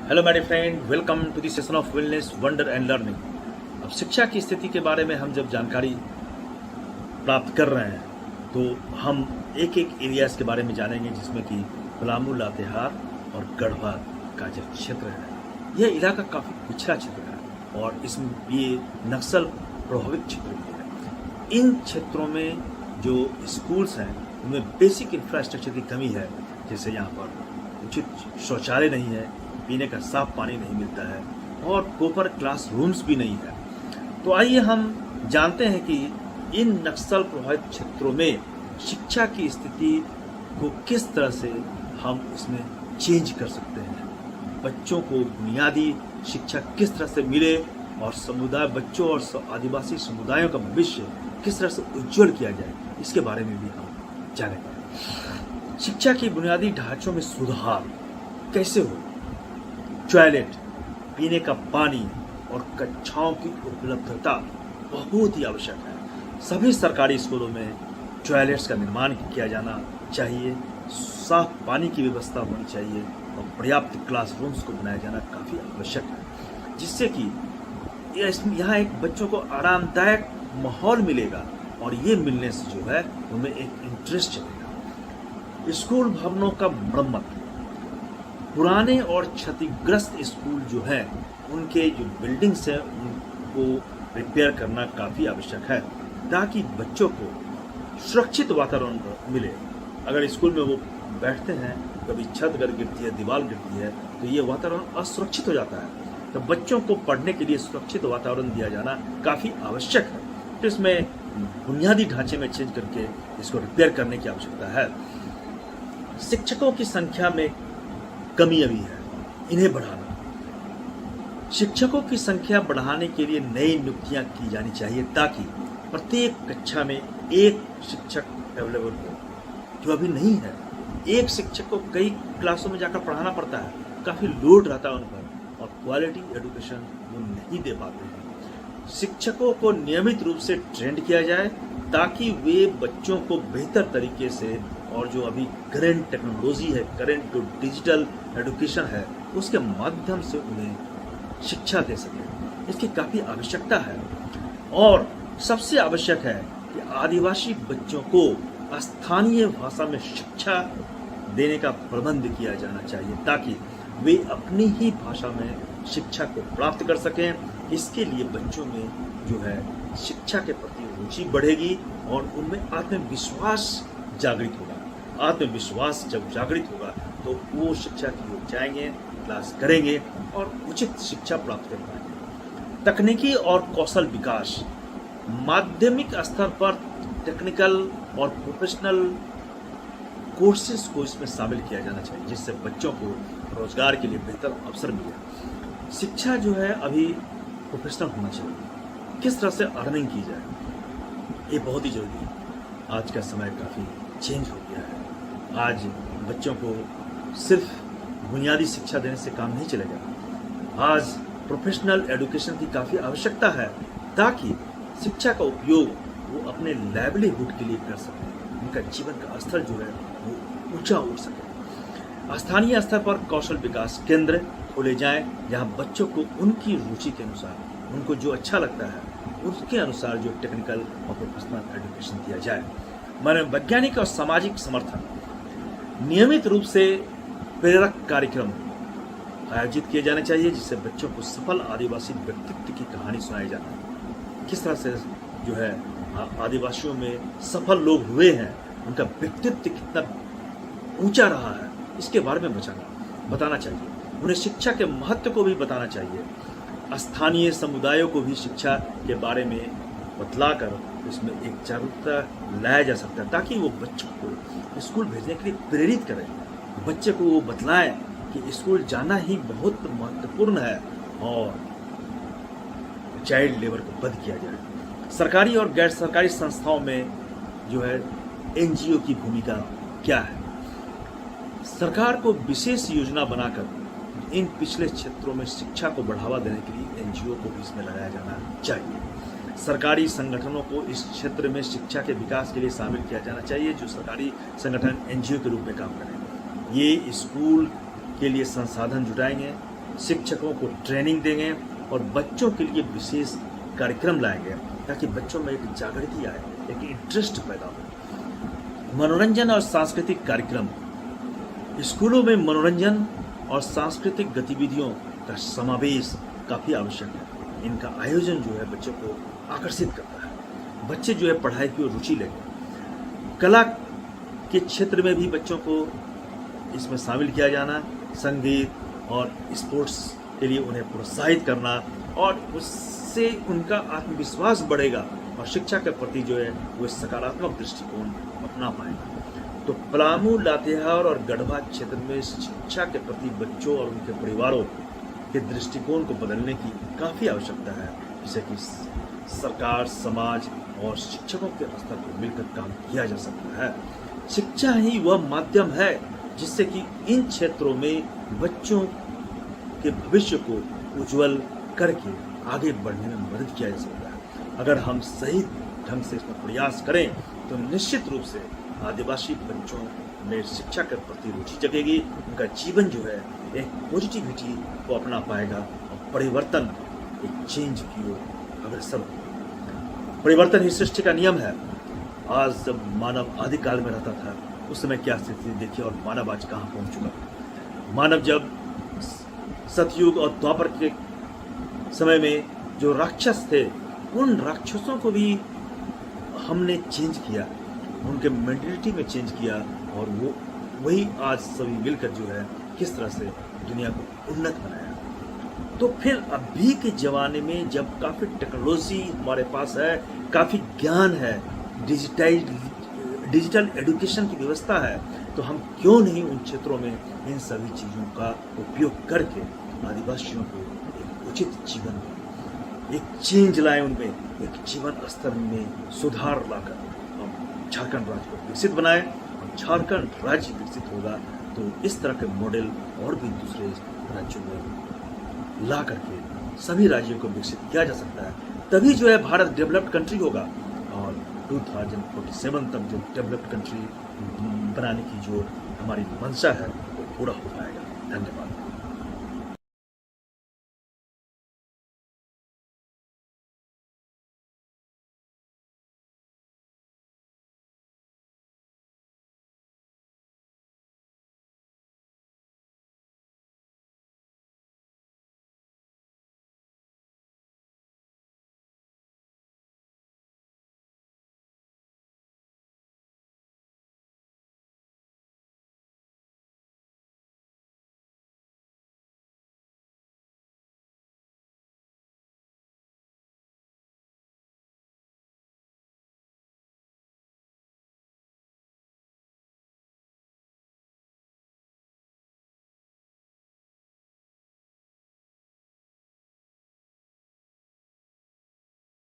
Hello my friend, welcome to the session of wellness wonder and learning. अब शिक्षा की स्थिति के बारे में हम जब जानकारी प्राप्त कर रहे हैं तो हम एक एक एरियाज के बारे में जानेंगे, जिसमें कि पलामू, लातेहार और गढ़वा का जो क्षेत्र है, यह इलाका काफ़ी पिछड़ा क्षेत्र है और इसमें ये नक्सल प्रभावित क्षेत्र भी है। इन क्षेत्रों में जो स्कूल्स हैं उनमें बेसिक इंफ्रास्ट्रक्चर की कमी है, जैसे यहाँ पर उचित शौचालय नहीं है, पीने का साफ पानी नहीं मिलता है और प्रॉपर क्लासरूम्स भी नहीं है। तो आइए हम जानते हैं कि इन नक्सल प्रभावित क्षेत्रों में शिक्षा की स्थिति को किस तरह से हम इसमें चेंज कर सकते हैं, बच्चों को बुनियादी शिक्षा किस तरह से मिले और समुदाय बच्चों और आदिवासी समुदायों का भविष्य किस तरह से उज्जवल किया जाए, इसके बारे में भी हम जानेंगे। शिक्षा की बुनियादी ढांचों में सुधार कैसे हो, टॉयलेट, पीने का पानी और कक्षाओं की उपलब्धता बहुत ही आवश्यक है। सभी सरकारी स्कूलों में टॉयलेट्स का निर्माण किया जाना चाहिए, साफ पानी की व्यवस्था होनी चाहिए और पर्याप्त क्लासरूम्स को बनाया जाना काफ़ी आवश्यक है, जिससे कि यहाँ एक बच्चों को आरामदायक माहौल मिलेगा और ये मिलने से जो है उनमें एक इंटरेस्ट चलेगा। स्कूल भवनों का मरम्मत, पुराने और क्षतिग्रस्त स्कूल जो हैं उनके जो बिल्डिंग्स हैं उनको रिपेयर करना काफ़ी आवश्यक है, ताकि बच्चों को सुरक्षित वातावरण मिले। अगर स्कूल में वो बैठते हैं, कभी छत गिरती है, दीवार गिरती है, तो ये वातावरण असुरक्षित हो जाता है। तो बच्चों को पढ़ने के लिए सुरक्षित वातावरण दिया जाना काफ़ी आवश्यक है। तो इसमें बुनियादी ढांचे में चेंज करके इसको रिपेयर करने की आवश्यकता है। शिक्षकों की संख्या में कमी अभी है, इन्हें बढ़ाना। शिक्षकों की संख्या बढ़ाने के लिए नई नियुक्तियां की जानी चाहिए, ताकि प्रत्येक कक्षा में एक शिक्षक अवेलेबल हो, जो अभी नहीं है। एक शिक्षक को कई क्लासों में जाकर पढ़ाना पड़ता है, काफ़ी लोड रहता है उन पर और क्वालिटी एजुकेशन वो नहीं दे पाते हैं। शिक्षकों को नियमित रूप से ट्रेंड किया जाए, ताकि वे बच्चों को बेहतर तरीके से और जो अभी करेंट टेक्नोलॉजी है, करेंट जो डिजिटल एजुकेशन है, उसके माध्यम से उन्हें शिक्षा दे सके। इसकी काफ़ी आवश्यकता है और सबसे आवश्यक है कि आदिवासी बच्चों को स्थानीय भाषा में शिक्षा देने का प्रबंध किया जाना चाहिए, ताकि वे अपनी ही भाषा में शिक्षा को प्राप्त कर सकें। इसके लिए बच्चों में जो है शिक्षा के प्रति रुचि बढ़ेगी और उनमें आत्मविश्वास जागृत होगा। आत्मविश्वास जब जागृत होगा तो वो शिक्षा की ओर जाएंगे, क्लास करेंगे और उचित शिक्षा प्राप्त कर पाएंगे। तकनीकी और कौशल विकास, माध्यमिक स्तर पर टेक्निकल और प्रोफेशनल कोर्सेज को इसमें शामिल किया जाना चाहिए, जिससे बच्चों को रोजगार के लिए बेहतर अवसर मिले। शिक्षा जो है अभी प्रोफेशनल होना चाहिए, किस तरह से अर्निंग की जाए, ये बहुत ही जरूरी है। आज का समय काफ़ी चेंज हो गया है। आज बच्चों को सिर्फ बुनियादी शिक्षा देने से काम नहीं चलेगा। आज प्रोफेशनल एजुकेशन की काफ़ी आवश्यकता है, ताकि शिक्षा का उपयोग वो अपने लाइवलीहुड के लिए कर सकें, उनका जीवन का स्तर जो है वो ऊंचा उठ सके। स्थानीय स्तर पर कौशल विकास केंद्र खोले जाएं, जहां बच्चों को उनकी रुचि के अनुसार, उनको जो अच्छा लगता है उसके अनुसार जो टेक्निकल और प्रोफेशनल एजुकेशन दिया जाए। मनोवैज्ञानिक और सामाजिक समर्थन, नियमित रूप से प्रेरक कार्यक्रम आयोजित किए जाने चाहिए, जिससे बच्चों को सफल आदिवासी व्यक्तित्व की कहानी सुनाई जाए। किस तरह से जो है आदिवासियों में सफल लोग हुए हैं, उनका व्यक्तित्व कितना ऊंचा रहा है, इसके बारे में बताना चाहिए। उन्हें शिक्षा के महत्व को भी बताना चाहिए। स्थानीय समुदायों को भी शिक्षा के बारे में बतलाकर उसमें एक जागरूकता लाया जा सकता है, ताकि वो बच्चों को स्कूल भेजने के लिए प्रेरित करें। बच्चे को वो बतलाएं कि स्कूल जाना ही बहुत महत्वपूर्ण है और चाइल्ड लेबर को बंद किया जाए। सरकारी और गैर सरकारी संस्थाओं में जो है एनजीओ की भूमिका क्या है। सरकार को विशेष योजना बनाकर इन पिछले क्षेत्रों में शिक्षा को बढ़ावा देने के लिए एनजीओ को भी इसमें लगाया जाना चाहिए। सरकारी संगठनों को इस क्षेत्र में शिक्षा के विकास के लिए शामिल किया जाना चाहिए, जो सरकारी संगठन एनजीओ के रूप में काम करें। ये स्कूल के लिए संसाधन जुटाएंगे, शिक्षकों को ट्रेनिंग देंगे और बच्चों के लिए विशेष कार्यक्रम लाएंगे ताकि बच्चों में एक जागृति आए, एक इंटरेस्ट पैदा हो। मनोरंजन और सांस्कृतिक कार्यक्रम, स्कूलों में मनोरंजन और सांस्कृतिक गतिविधियों का समावेश काफ़ी आवश्यक है। इनका आयोजन जो है बच्चों को आकर्षित करता है, बच्चे जो है पढ़ाई की ओर रुचि लेंगे। कला के क्षेत्र में भी बच्चों को इसमें शामिल किया जाना, संगीत और स्पोर्ट्स के लिए उन्हें प्रोत्साहित करना, और उससे उनका आत्मविश्वास बढ़ेगा और शिक्षा के प्रति जो है वो सकारात्मक दृष्टिकोण अपना पाएंगे। तो पलामू, लातेहार और गढ़वा क्षेत्र में शिक्षा के प्रति बच्चों और उनके परिवारों के दृष्टिकोण को बदलने की काफ़ी आवश्यकता है, जिससे कि सरकार, समाज और शिक्षकों के स्तर पर मिलकर काम किया जा सकता है। शिक्षा ही वह माध्यम है जिससे कि इन क्षेत्रों में बच्चों के भविष्य को उज्जवल करके आगे बढ़ने में मदद किया जा सकता है। अगर हम सही ढंग से इसमें प्रयास करें तो निश्चित रूप से आदिवासी बच्चों में शिक्षा के प्रति रुचि जगेगी, उनका जीवन जो है एक पॉजिटिविटी को अपना पाएगा और परिवर्तन, एक चेंज की ओर अग्रसर होगा। परिवर्तन ही सृष्टि का नियम है। आज जब मानव आदिकाल में रहता था उस समय क्या स्थिति देखिए और मानव आज कहाँ पहुँच चुका। मानव जब सतयुग और द्वापर के समय में जो राक्षस थे, उन राक्षसों को भी हमने चेंज किया, उनके मेंटलिटी में चेंज किया, और वो वही आज सभी मिलकर जो है किस तरह से दुनिया को उन्नत बनाया। तो फिर अभी के ज़माने में जब काफ़ी टेक्नोलॉजी हमारे पास है, काफ़ी ज्ञान है, डिजिटल एजुकेशन की व्यवस्था है, तो हम क्यों नहीं उन क्षेत्रों में इन सभी चीज़ों का उपयोग करके आदिवासियों को एक उचित जीवन, एक चेंज लाएं, उनमें एक जीवन स्तर में सुधार लाकर हम झारखंड राज्य को विकसित बनाएं। और झारखंड राज्य विकसित होगा तो इस तरह के मॉडल और भी दूसरे राज्यों में ला करके सभी राज्यों को विकसित किया जा सकता है। तभी जो है भारत डेवलप्ड कंट्री होगा और 2047 तक जो डेवलप्ड कंट्री बनाने की जो हमारी मंशा है वो पूरा हो पाएगा। धन्यवाद।